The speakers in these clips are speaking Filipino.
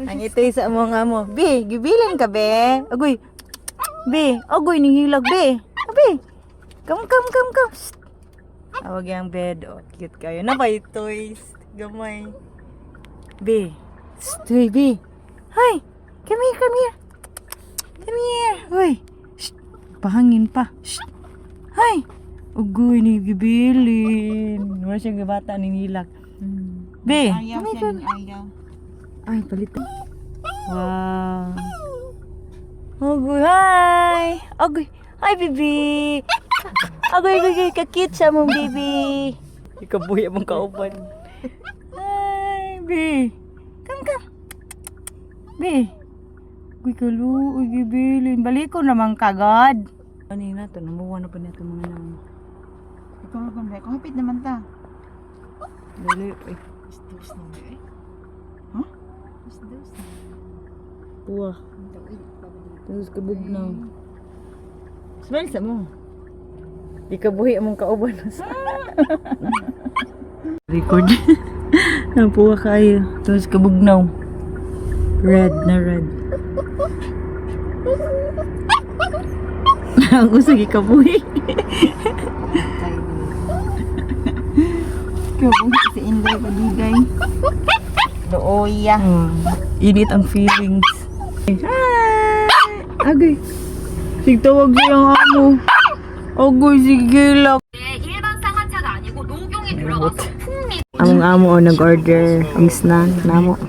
Ang ito'y sa mga mo. Be, gibilin ka, be. Agoy. Be, agoy, ninghilag, be. Be, come. Shh. Awag yung bed. Oh, cute kayo. Napay toys. Gamay. Be. Stay, be. Hi. Come here. Come here. Hoy. Shh. Pahangin pa. Shh. Hi. Agoy, gibilin. Wala siyang bata, ninghilag. Be. Ayaw siya ni ayaw. Ay, palitan. Wow. Agoy, hi. Agoy. Hi, baby. Agoy, kakit siya mong baby. Ikabuhi mong kauban. Hi, baby. Come. Baby. Agoy, kalu. Uy, gibilin. Balik ko naman kagad. Kanina to, namuha na pa niya itong mga naman. Ikaw na kung kapit naman ta. Dali, ay. Istos na ba eh? Huh? Istos na. Puwa. Tapos kabog na. Smile sa mo. Ikabuhi mong kauban. Record. Napuwa kayo. Tapos kabugnaw. Red na red. Ang usag ikabuhi. Kabuhi si Inday Padigay. Dooya. Init ang feelings. Hi! Agay. Sigtawag yung amo. Agoy, sige lang. 일반 쌍화차가 아니고 녹용이 들어가서 풍미 Among amo o nag-order ang snack namo.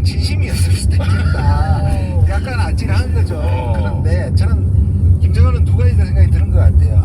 진심이었을 수도 있겠다. 약간 아찔한 거죠. 그런데 저는 김정은은 누가 이길 생각이 드는 것 같아요.